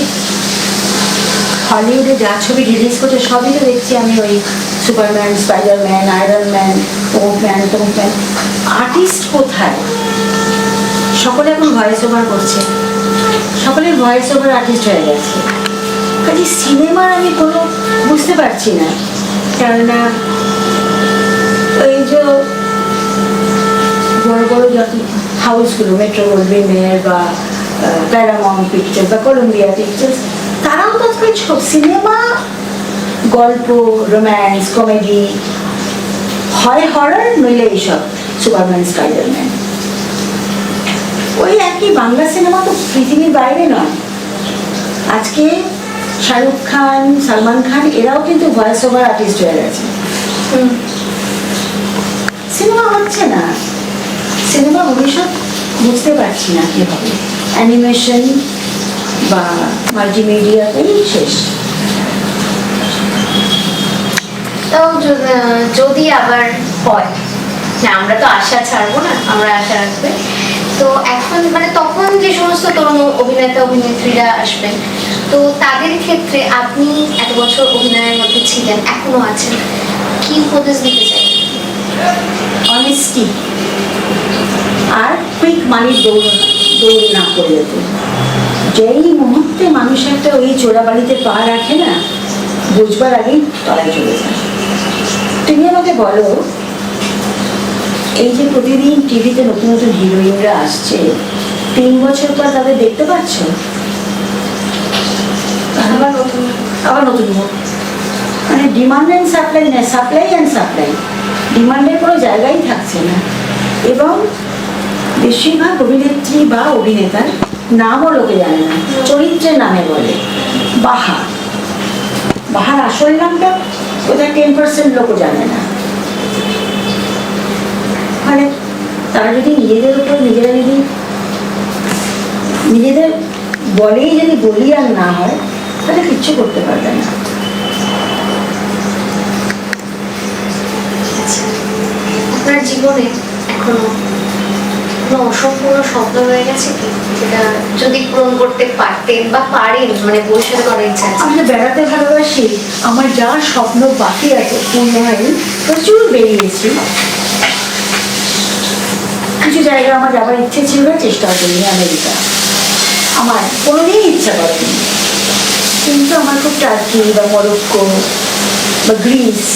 হলিউডে যা ছবি রিলিজ করছে সবই তো দেখছি আমি, ওই Superman, Spiderman, Iron Man, woman, টোম্যান। আর্টিস্ট কোথায়? সকলে এখন ভয়েস ওভার করছে, সকলের ভয়েস ওভার আর্টিস্ট হয়ে গেছে। কাজে সিনেমার আমি কোনো বুঝতে পারছি না, কেননা ওই যে বড় বড় যত হাউসগুলো, মেট্রো গোল্ডউইন মেয়ার বা প্যারামাউন্ট পিকচার্স বা কলম্বিয়া পিকচার্স, তারাও তো আজকাল সিনেমা, গল্প, রোম্যান্স, কমেডি, হয় হরর, নইলে এইসব সুপারম্যান, স্পাইডারম্যান। ওই একই বাংলা সিনেমা তো পৃথিবীর বাইরে নয়। আজকে শাহরুখ খান, সালমান খান এরাও কিন্তু ভয়েস ওভার আর্টিস্ট হয়ে গেছে। সিনেমা হচ্ছে না, সিনেমা ভবিষ্যৎ বুঝতে পারছি না কি হবে। অ্যানিমেশন বা মাল্টিমিডিয়াতেই শেষ। তাও যদি আবার হয়, না আমরা তো আশা ছাড়বো না, আমরা আশা রাখবে। তো এখন মানে তখন যে সমস্ত তরুণ অভিনেতা অভিনেত্রীরা আসবেন, তো তাদের ক্ষেত্রে আপনি এত বছর অভিনয়ের মধ্যে ছিলেন, এখনো আছেন, কি উপদেশ দিতে চাই? অনেস্টি আর কুইক মানির দৌড় না করে যেতে। যেই মুহূর্তে মানুষ একটা ওই চোরাবাড়িতে পা রাখে না, বুঝবার আগেই তলায় চলে যায়। তুমি আমাকে বলো, এই যে প্রতিদিন টিভিতে নতুন নতুন হিরোইনরা আসছে, 3 বছর পর তাদের দেখতে পাচ্ছ? আবার নতুন মুখ। মানে ডিমান্ড অ্যান্ড সাপ্লাই না, সাপ্লাই অ্যান্ড সাপ্লাই। ডিমান্ডের কোনো জায়গাই থাকছে না। এবং বেশিরভাগ অভিনেত্রী বা অভিনেতার নামও লোকে জানে না, চরিত্রের নামে বলে। বাহার আসল নামটা কোথায় 10% লোকও জানে না। মানে তারা যদি নিজেদের উপর নিজেদের বলেই যদি বলি আর না হয়, তাহলে কিচ্ছু করতে পারবে না। আপনার জীবনে এখনো কোনো অসম্পূর্ণ স্বপ্ন রয়ে গেছে কি, যেটা যদি পূরণ করতে পারতেন বা পারেন, মানে ভবিষ্যৎ করার ইচ্ছা আছে? আমি বেড়াতে ভালোবাসি, আমার যা স্বপ্ন বাকি আছে পূর্ণ হয়নি, প্রচুর বেরিয়েছি। কিছু জায়গায় আমার যাবার ইচ্ছে ছিল, চেষ্টাও করিনি। আমেরিকা আমার কোনোদিনই ইচ্ছা করেনি, কিন্তু আমার খুব টার্কি বা মরক্কো বা গ্রিস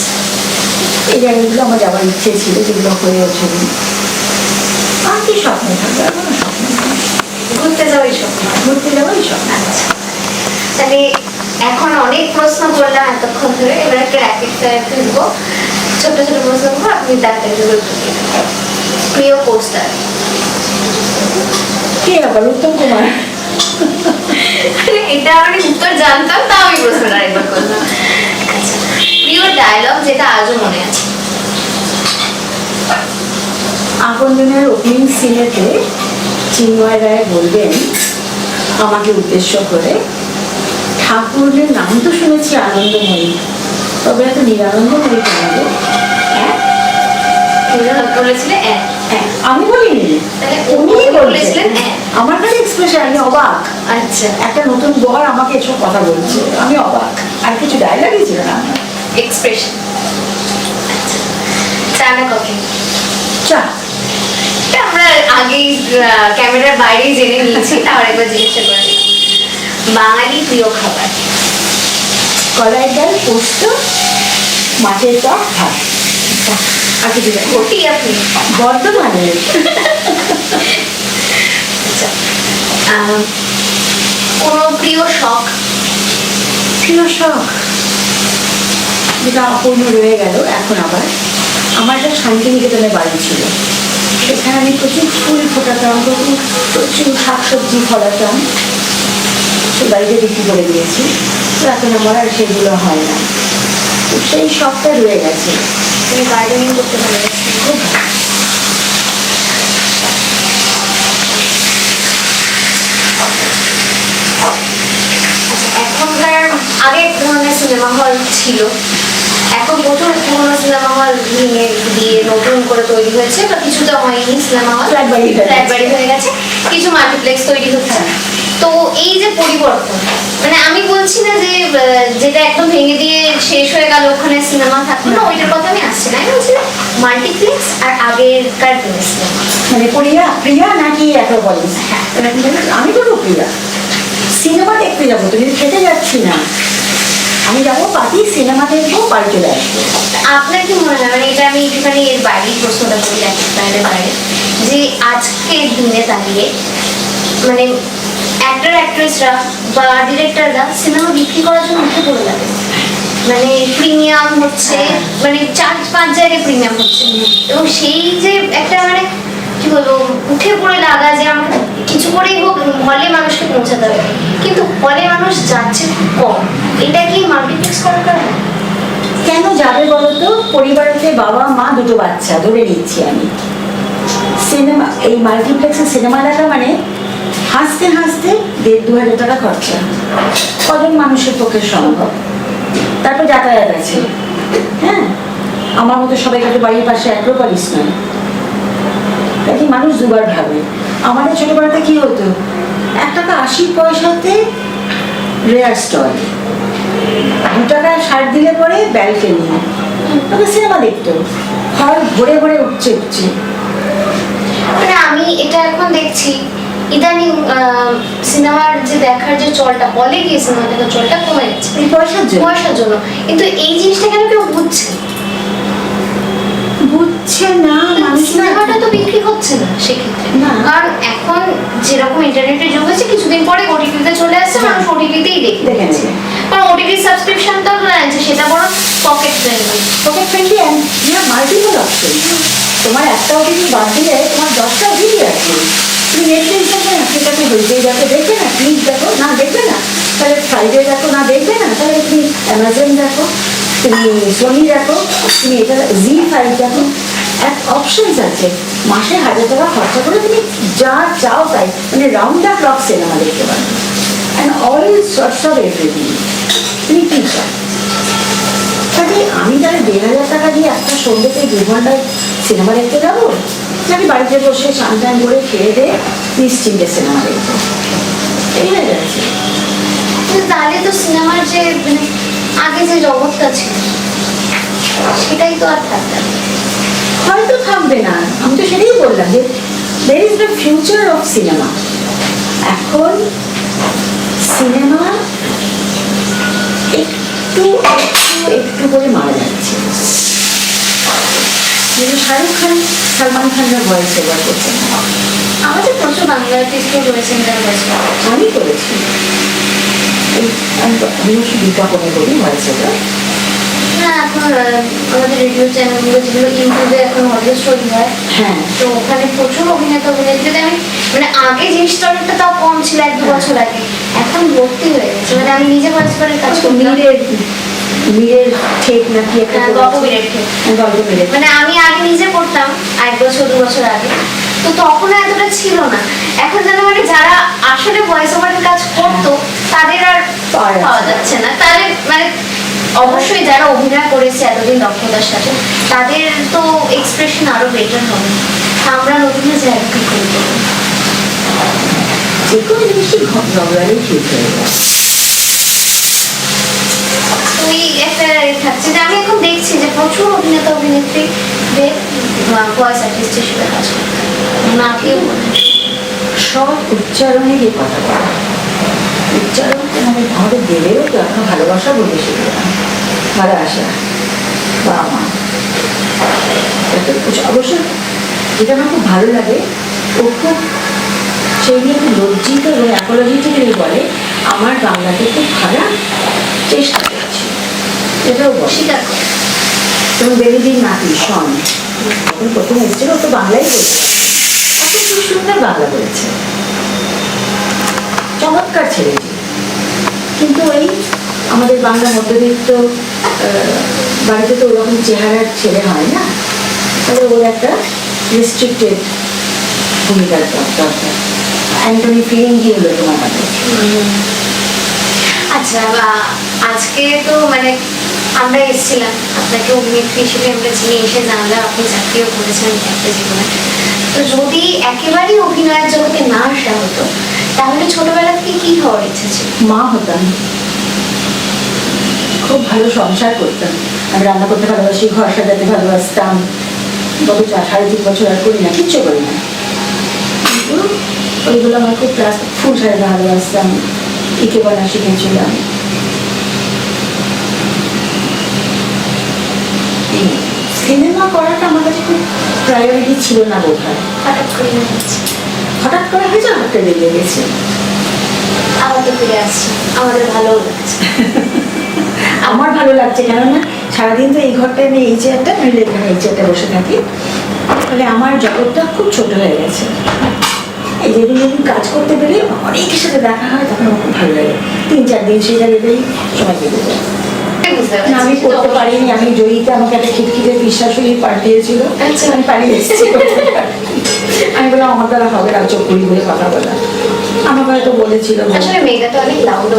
এই জায়গাগুলো আমার যাবার ইচ্ছে ছিল, যেগুলো হয়ে ওঠেনি। আর কি স্বপ্ন থাকবে? আর কোনো স্বপ্ন নেই। ঘুরতে যাওয়াই স্বপ্ন। আচ্ছা, তাহলে এখন অনেক প্রশ্ন করলাম এতক্ষণ ধরে, এবার একটা র্যাপিড ফায়ার ফেলবো, ছোট ছোট প্রশ্ন করবো, আপনি তাড়াতাড়ি করে উত্তর দিন। প্রিয় পোস্টার? কে আবার? উত্তম কুমার। এটা আমি উত্তর জানতাম, তা আমি প্রশ্নটা আরেকবার করলাম। আচ্ছা, প্রিয় ডায়লগ যেটা আজও মনে আছে? আপন দিনের ওপেনিং সিনেতে চিন্ময় রায় বলবেন আমাকে উদ্দেশ্য করে, ঠাকুরের নাম তো শুনেছি আনন্দময়ী, তবে এত নিরানন্দময়ী কেন গো? বলেছিলেন আমি বলিনি, তাহলে উনি বলেছিলেন। আমার কাছে এক্সপ্রেশন, আমি অবাক। আচ্ছা, একটা নতুন বর আমাকে এসব কথা বলছে, আমি অবাক। আর কিছু ডায়লগই ছিল না। এক্সপ্রেশন। চা না কফি? চা। এটা আমরা আগেই ক্যামেরার বাইরেই জেনে নিয়েছি, তাও একবার জিজ্ঞাসা করে নিলাম। বাঙালি প্রিয় খাবার? কলাই ডাল, পোস্ত, মাছের টক, ভাত। আর কিছু ঘটি আপনি বর্ধমানের। আচ্ছা, কোনো প্রিয় শখ? প্রিয় শখ যেটা অপূর্ণ রয়ে গেল এখন আবার, আমার একটা শান্তিনিকেতনে বাড়ি ছিল, সেখানে আমি প্রচুর ফুল ফোটাতাম, প্রচুর শাকসবজি ফলাতাম, সেই বাড়িতে বিক্রি করে দিয়েছি। তো এখন আমার আর সেগুলো হয় না, তো সেই শখটা রয়ে গেছে। তুমি গার্ডেনিং করতে ভালোবাসি? খুব ভালো। এখনকার আগে এক ধরনের সিনেমা হল ছিল, এখন প্রচুর পুরোনো সিনেমা হল ভেঙে দিয়ে নতুন করে তৈরি হয়েছে, বা কিছুটা হয়নি, সিনেমা হল ফ্ল্যাট বাড়ি হয়ে গেছে, কিছু মাল্টিপ্লেক্স তৈরি হচ্ছে। তো এই যে পরিবর্তন, মানে আমি বলছি না যে যেটা একদম ভেঙে দিয়ে শেষ হয়ে গেল ওখানে সিনেমা থাকলো না, ওইটার কথা আমি আসছি না। আমি বলছি মাল্টিপ্লেক্স আর আগেরকার দিনের সিনেমা। মানে প্রিয়া নাকি অ্যাক্রোপলিস? আমি বলবো প্রিয়া। সিনেমা দেখতে যাবো তো, কিন্তু খেতে যাচ্ছি না। আমি যাবো পার্টি, সিনেমা দেখবো, বাড়ি চলে আসবো। আপনার কি মনে হয়, মানে এটা আমি একটুখানি এর বাইরেই প্রশ্নটা করি, বাইরে বাইরে, যে আজকের দিনে দাঁড়িয়ে মানে অ্যাক্টর অ্যাক্ট্রেসরা বা ডিরেক্টররা সিনেমা বিক্রি করার জন্য উঠে পড়ে লাগে, মানে প্রিমিয়াম হচ্ছে, মানে 4-5 জায়গায় প্রিমিয়াম হচ্ছে, এবং সেই যে একটা মানে কি কি বলবো, উঠে পড়ে লাগা যে আমাকে কিছু করেই হোক হলে মানুষকে পৌঁছাতে হবে, কিন্তু হলে মানুষ যাচ্ছে খুব কম। এটা কি মাল্টিপ্লেক্স করার কারণে? কেন যাবে বলতো? পরিবারেতে বাবা মা দুটো বাচ্চা ধরে নিচ্ছি আমি, সিনেমা এই মাল্টিপ্লেক্সে সিনেমা দেখা মানে হাসতে হাসতে 1,500-2,000 টাকা খরচা। কজন মানুষের পক্ষে সম্ভব? তারপর যাতায়াত আছে, হ্যাঁ, আমার মতো সবাই কাছে বাড়ির পাশে অ্যাক্রোপলিস নয়, কাজে মানুষ দুবার ভাবে। আমাদের ছোটবেলাতে কি হতো, 1 টাকা 80 পয়সাতে রেয়ার স্টল, 2 টাকা 60 দিলে পরে ব্যালকনি, তবে সিনেমা দেখতো, হল ভরে ভরে উঠছে। মানে আমি এটা এখন দেখছি ইদানিং সিনেমার যে দেখার যে চলটা, হলে গিয়ে সিনেমা দেখার চলটা কমে যাচ্ছে এই পয়সার জন্য। কিন্তু এই জিনিসটা কেন কেউ বুঝছে না, মানুষ সিনেমাটা তো বিক্রি হচ্ছে না সেক্ষেত্রে না। কারণ এখন যেরকম ইন্টারনেটের যুগ হয়েছে, কিছুদিন পরে ওটিটিতে চলে আসছে, মানুষ ওটিটিতেই দেখে দেখছে। কারণ ওটিটি সাবস্ক্রিপশন তো আছে, সেটা বড় pocket friendly and you have multiple option. তোমার একটা ওটিটি বাদ দিলে তোমার 10টা ওটিটি আছে। তুমি নেটফ্লিক্স দেখবে না, সেটাকে হইতেই দেখো, দেখবে না, প্লিজ দেখো না, দেখবে না, তাহলে ফ্রাইডে দেখো না, দেখবে না, তাহলে তুমি অ্যামাজন দেখো, তুমি সোনি দেখো, তুমি এটা জি5 দেখো। এক অপশনস আছে, মাসে 1,000 টাকা খরচা করে তুমি যা চাও তাই, মানে রাউন্ড দ্য ক্লক সিনেমা দেখতে পারো, and all sorts of everything. তুমি কি চাও? কাজে আমি তাহলে 1,500 টাকা দিয়ে একটা সন্ধ্যেতে 2 ঘন্টায় সিনেমা দেখতে যাবো, আমি বাড়িতে বসে স্নান টান করে খেয়ে দিয়ে নিশ্চিন্তে সিনেমা দেখবো, এই হয়ে যাচ্ছে। তাহলে তো সিনেমার যে মানে আগে যে জগৎটা ছিল সেটাই তো আর থাকবে না। হয়তো থাকবে না, আমি তো সেটাই বললাম যে there is the future of cinema। এখন সিনেমা একটু একটু একটু করে মারা যাচ্ছে। শাহরুখ খান, সালমান খানরা ভয়েস ওভার করছেন, আমাদের প্রচুর বাংলা আর্টিস্টও রয়েছেন যারা ভয়েস ওভার আমি করেছি, আমি বিজ্ঞাপনে করি ভয়েস ওভার। হ্যাঁ, এখন আমাদের রেডিও চ্যানেলগুলো যেগুলো ইউটিউবে এখন অডিও স্টোরি হয়, হ্যাঁ, তো ওখানে প্রচুর অভিনেতা অভিনেত্রীদের আমি মানে আগে জিনিসটা অনেকটা তাও কম ছিল 1-2 বছর আগে, এখন ভর্তি হয়ে গেছে। মানে আমি নিজে ভয়েস ওভারের কাজ করি, মীরের ঠেক নাকি একটা গল্প বিরেট ঠেক, গল্প মিলের, মানে আমি আগে নিজে করতাম 1 বছর 2 বছর আগে, তো তখন এতটা ছিল না। এখন যেন মানে যারা আসলে ভয়েস ওভারের কাজ করতো তাদের আর পাওয়া যাচ্ছে না। তাদের মানে অবশ্যই যারা অভিনয় করেছে এতদিন দক্ষতার সাথে, তাদের তো এক্সপ্রেশন আরো বেটার হবে। আমরা নতুন জায়গা কি করবো, যে কোনো জিনিসই ঝগড়ালে ঠিক হয়ে যায়। তুই একটা থাকছে যে আমি এখন দেখছি যে প্রচুর অভিনেতা অভিনেত্রীদের ভয়েস আর্টিস্ট হিসেবে কাজ করতে না কেউ সব উচ্চারণেরই কথা বলা, উচ্চারণ মানে আমাদের দেবেও তো এখন ভালোবাসা বলে শিখলাম, ভালোবাসা বাবা মা। অবশ্য যেটা আমার খুব ভালো লাগে, ও খুব সেই নিয়ে খুব লজ্জিত এবং অ্যাপোলজিটিক্যালি বলে আমার বাংলাতে খুব খারাপ, চেষ্টা করছি, এটাও স্বীকার করে। এবং বেরিদিন নাতি শন যখন প্রথম এসেছিল ও তো বাংলাই বলতে এখন খুব সুন্দর বাংলা বলেছে, চমৎকার ছেলেটি। কিন্তু ওই আমাদের বাংলা মধ্যবিত্ত বাড়িতে তো ওরকম চেহারার ছেলে হয় না, তাহলে ওর একটা রেস্ট্রিক্টেড ভূমিকার দরকার। অ্যান্টনি ফিরিঙ্গি হলো তোমার কাছে। আচ্ছা, আজকে তো মানে আমরা এসেছিলাম আপনাকে অভিনেত্রী হিসেবে আমরা চিনি, এসে জানলাম আপনি চাকরিও করেছেন একটা জীবনে। তো যদি একেবারেই অভিনয়ের জগতে না আসা হতো, তাহলে ছোটবেলা থেকে কি হওয়ার ইচ্ছা ছিল? মা হতাম, খুব ভালো সংসার করতাম, আমি রান্না করতে ভালোবাসি, ঘর সাজাতে ভালোবাসতাম। গত 3.5 বছর আর করি না, কিচ্ছু করি না, কিন্তু ওইগুলো আমার খুব ফুল সাজাতে ভালোবাসতাম, ইকেবানা শিখেছিলাম। সিনেমা করাটা আমার কাছে খুব প্রায়োরিটি ছিল না বোধ হয়, হঠাৎ করে হয়েছে, হঠাৎ করে হয়েছে, হঠাৎ করে লেগে গেছে। আবার তো ফিরে আসছি, আমাদের ভালোও লাগছে। আমার ভালো লাগছে, কেননা সারাদিন তো এই ঘরটায় আমি এই চেয়ারটা, নইলে এখানে এই চেয়ারটা বসে থাকি, ফলে আমার জগৎটা খুব ছোট হয়ে গেছে। এই যেদিন যেদিন কাজ করতে পেরে অনেকের সাথে দেখা হয় তখন আমার খুব ভালো লাগে। 3-4 দিন সেটা ভেবেই সময় কেটে যায়। না, আমি করতে পারিনি। আমি জয়ীতে আমাকে একটা খিটখিটে বিশ্বাসই পাঠিয়েছিল, আমি পালিয়ে এসেছি। আমি বললাম আমার দ্বারা হবে না, চোখ ঘুরি ঘুরে কথা বলা। আমাকে হয়তো বলেছিল আসলে মেয়েটা তো অনেক লাউড,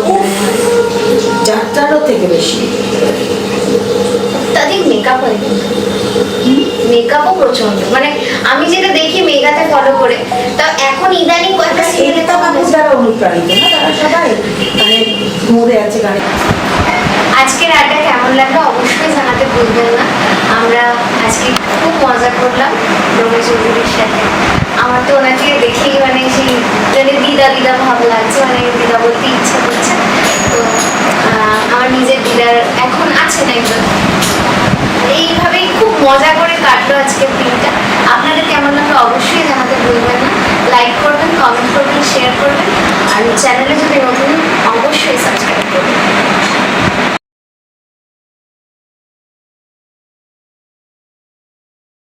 যাত্রারও থেকে বেশি। তাদের মেকআপ হয়, মেকআপও প্রচন্ড, মানে আমি যেটা দেখি মেঘাতে ফলো করে, তা এখন ইদানিং কয়েকটা সিরিয়ালে এটা বাবুর দ্বারা অনুপ্রাণিত না, তারা সবাই মানে মরে আছে গানে। আজকের আড্ডা কেমন লাগলো অবশ্যই জানাতে ভুলবেন না। আমরা আজকে খুব মজা করলাম রবি চৌধুরীর সাথে। আমার তো ওনাকে দেখেই মানে সেই মানে দিদা দিদা ভাব লাগছে, মানে দিদা বলতে ইচ্ছা করছে। তো আমার নিজের দিদার এখন আছেন একজন। এইভাবেই খুব মজা করে কাটলো আজকের দিনটা। আপনাদের কেমন লাগলো অবশ্যই জানাতে ভুলবেন না। লাইক করবেন, কমেন্ট করবেন, শেয়ার করবেন, আর চ্যানেলে যদি নতুন